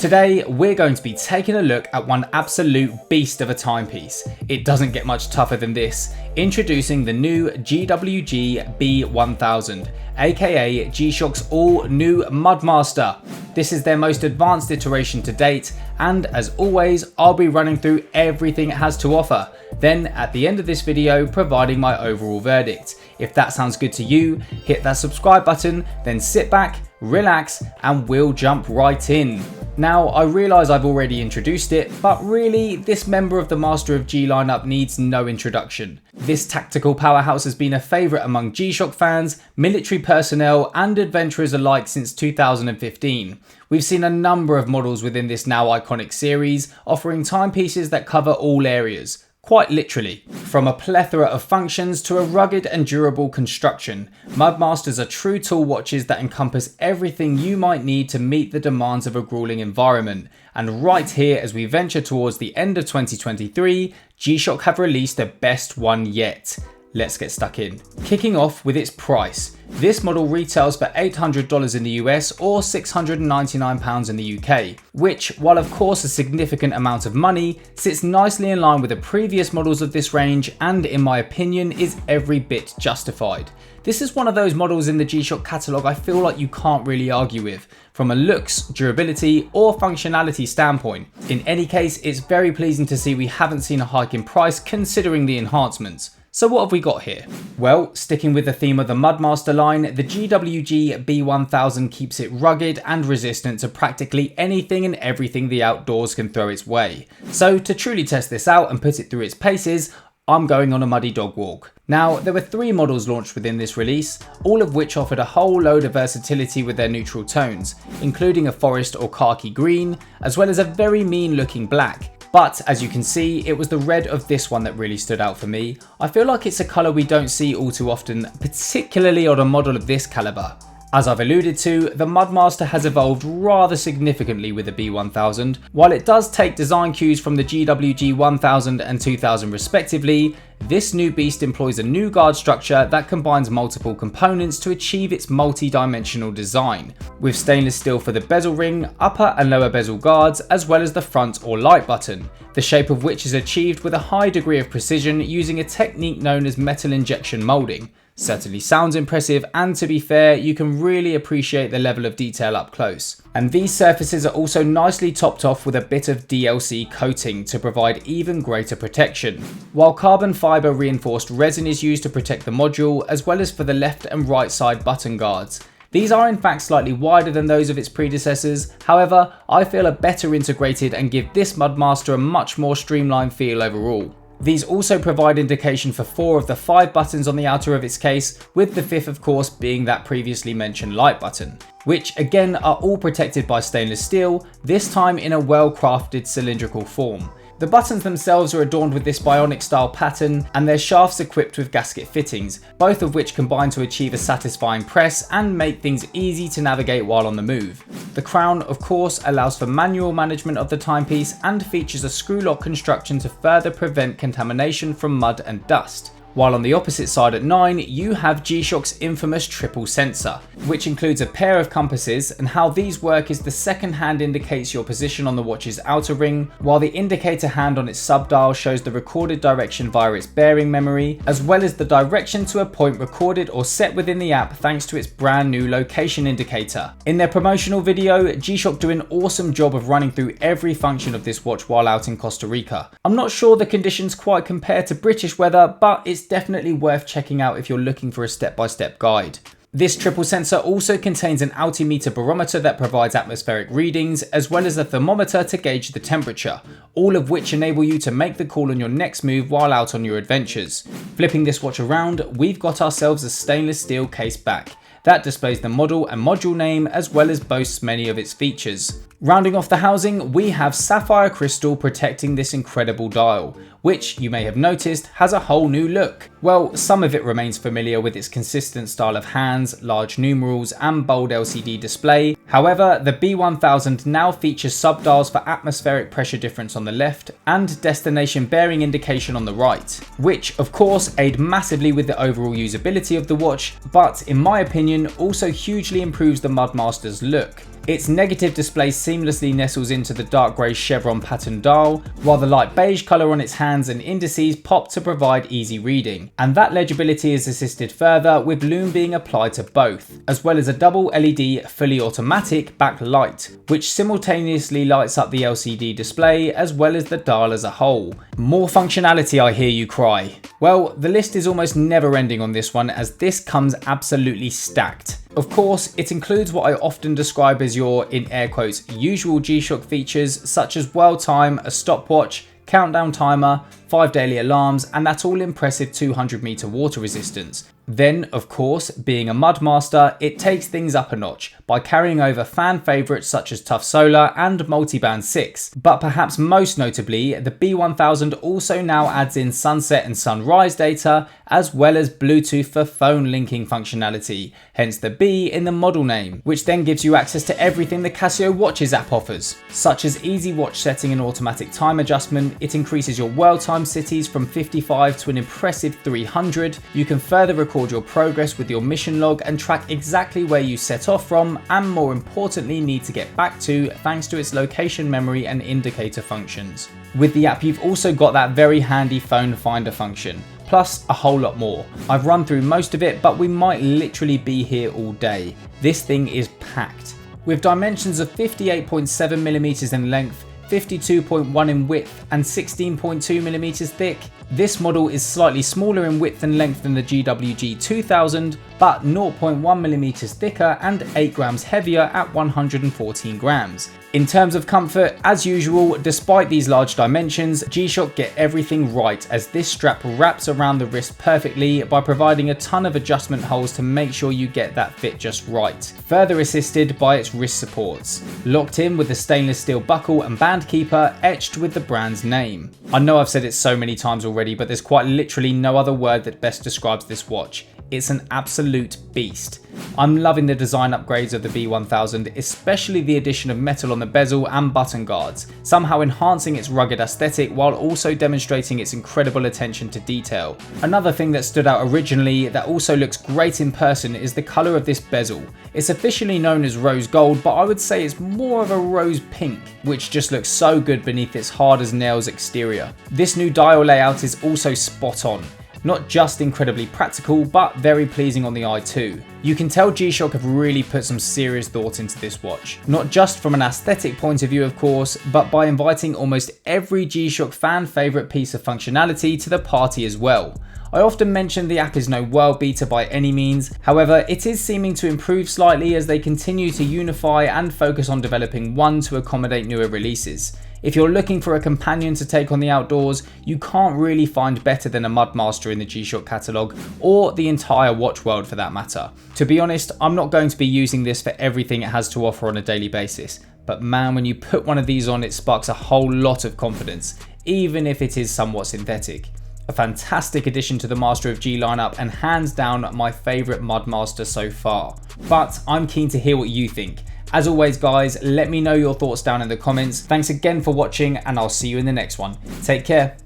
Today, we're going to be taking a look at one absolute beast of a timepiece. It doesn't get much tougher than this. Introducing the new GWG-B1000, aka G-Shock's all new Mudmaster. This is their most advanced iteration to date, and as always, I'll be running through everything it has to offer. Then at the end of this video, providing my overall verdict. If that sounds good to you, hit that subscribe button, then sit back, relax, and we'll jump right in. Now, I realise I've already introduced it, but really, this member of the Master of G lineup needs no introduction. This tactical powerhouse has been a favourite among G-Shock fans, military personnel, and adventurers alike since 2015. We've seen a number of models within this now iconic series, offering timepieces that cover all areas. Quite literally. From a plethora of functions to a rugged and durable construction, Mudmasters are true tool watches that encompass everything you might need to meet the demands of a grueling environment. And right here, as we venture towards the end of 2023, G-Shock have released the best one yet. Let's get stuck in. Kicking off with its price. This model retails for $800 in the US or £699 in the UK, which, while of course a significant amount of money, sits nicely in line with the previous models of this range and, in my opinion, is every bit justified. This is one of those models in the G-Shock catalogue I feel like you can't really argue with, from a looks, durability, or functionality standpoint. In any case, it's very pleasing to see we haven't seen a hike in price considering the enhancements. So what have we got here? Well, sticking with the theme of the Mudmaster line, the GWG-B1000 keeps it rugged and resistant to practically anything and everything the outdoors can throw its way. So to truly test this out and put it through its paces, I'm going on a muddy dog walk. Now, there were 3 models launched within this release, all of which offered a whole load of versatility with their neutral tones, including a forest or khaki green, as well as a very mean looking black. But as you can see, it was the red of this one that really stood out for me. I feel like it's a colour we don't see all too often, particularly on a model of this calibre. As I've alluded to, the Mudmaster has evolved rather significantly with the B1000. While it does take design cues from the GWG-1000 and 2000 respectively, this new beast employs a new guard structure that combines multiple components to achieve its multi-dimensional design, with stainless steel for the bezel ring, upper and lower bezel guards, as well as the front or light button, the shape of which is achieved with a high degree of precision using a technique known as metal injection moulding. Certainly sounds impressive, and to be fair, you can really appreciate the level of detail up close. And these surfaces are also nicely topped off with a bit of DLC coating to provide even greater protection, while carbon fibre reinforced resin is used to protect the module as well as for the left and right side button guards. These are in fact slightly wider than those of its predecessors, however, I feel are better integrated and give this Mudmaster a much more streamlined feel overall. These also provide indication for 4 of the 5 buttons on the outer of its case, with the 5th of course being that previously mentioned light button, which again are all protected by stainless steel, this time in a well-crafted cylindrical form. The buttons themselves are adorned with this bionic style pattern, and their shafts equipped with gasket fittings, both of which combine to achieve a satisfying press and make things easy to navigate while on the move. The crown, of course, allows for manual management of the timepiece and features a screw lock construction to further prevent contamination from mud and dust. While on the opposite side at 9, you have G-Shock's infamous triple sensor, which includes a pair of compasses, and how these work is the second hand indicates your position on the watch's outer ring, while the indicator hand on its subdial shows the recorded direction via its bearing memory, as well as the direction to a point recorded or set within the app thanks to its brand new location indicator. In their promotional video, G-Shock do an awesome job of running through every function of this watch while out in Costa Rica. I'm not sure the conditions quite compare to British weather, but it's definitely worth checking out if you're looking for a step-by-step guide. This triple sensor also contains an altimeter barometer that provides atmospheric readings, as well as a thermometer to gauge the temperature, all of which enable you to make the call on your next move while out on your adventures. Flipping this watch around, we've got ourselves a stainless steel case back that displays the model and module name, as well as boasts many of its features. Rounding off the housing, we have sapphire crystal protecting this incredible dial, which you may have noticed has a whole new look. Well, some of it remains familiar with its consistent style of hands, large numerals and bold LCD display. However, the B1000 now features subdials for atmospheric pressure difference on the left and destination bearing indication on the right, which of course aid massively with the overall usability of the watch, but in my opinion also hugely improves the Mudmaster's look. Its negative display seamlessly nestles into the dark grey chevron pattern dial, while the light beige colour on its hands and indices pop to provide easy reading. And that legibility is assisted further with lume being applied to both, as well as a double LED fully automatic backlight, which simultaneously lights up the LCD display as well as the dial as a whole. More functionality, I hear you cry. Well, the list is almost never ending on this one, as this comes absolutely stacked. Of course, it includes what I often describe as your, in air quotes, usual G-Shock features such as world time, a stopwatch, countdown timer, 5 daily alarms, and that all impressive 200-meter water resistance. Then, of course, being a Mudmaster, it takes things up a notch by carrying over fan favourites such as Tough Solar and Multiband 6. But perhaps most notably, the B1000 also now adds in sunset and sunrise data, as well as Bluetooth for phone linking functionality, hence the B in the model name, which then gives you access to everything the Casio Watches app offers, such as easy watch setting and automatic time adjustment. It increases your world time cities from 55 to an impressive 300. You can further record your progress with your mission log and track exactly where you set off from, and more importantly need to get back to, thanks to its location memory and indicator functions. With the app, you've also got that very handy phone finder function, plus a whole lot more. I've run through most of it, but we might literally be here all day. This thing is packed. With dimensions of 58.7mm in length, 52.1 in width and 16.2mm thick, this model is slightly smaller in width and length than the GWG-B1000, but 0.1mm thicker and 8 grams heavier at 114 grams. In terms of comfort, as usual, despite these large dimensions, G-Shock get everything right, as this strap wraps around the wrist perfectly by providing a ton of adjustment holes to make sure you get that fit just right, further assisted by its wrist supports, locked in with the stainless steel buckle and band keeper etched with the brand's name. I know I've said it so many times already, but there's quite literally no other word that best describes this watch. It's an absolute beast. I'm loving the design upgrades of the B1000, especially the addition of metal on the bezel and button guards, somehow enhancing its rugged aesthetic while also demonstrating its incredible attention to detail. Another thing that stood out originally that also looks great in person is the colour of this bezel. It's officially known as rose gold, but I would say it's more of a rose pink, which just looks so good beneath its hard as nails exterior. This new dial layout is also spot on. Not just incredibly practical, but very pleasing on the eye too. You can tell G-Shock have really put some serious thought into this watch. Not just from an aesthetic point of view of course, but by inviting almost every G-Shock fan favourite piece of functionality to the party as well. I often mention the app is no world beater by any means, however it is seeming to improve slightly as they continue to unify and focus on developing one to accommodate newer releases. If you're looking for a companion to take on the outdoors, you can't really find better than a Mudmaster in the G-Shock catalogue, or the entire watch world for that matter. To be honest, I'm not going to be using this for everything it has to offer on a daily basis, but man, when you put one of these on, it sparks a whole lot of confidence, even if it is somewhat synthetic. A fantastic addition to the Master of G lineup and hands down my favourite Mudmaster so far. But I'm keen to hear what you think. As always guys, let me know your thoughts down in the comments. Thanks again for watching and I'll see you in the next one. Take care.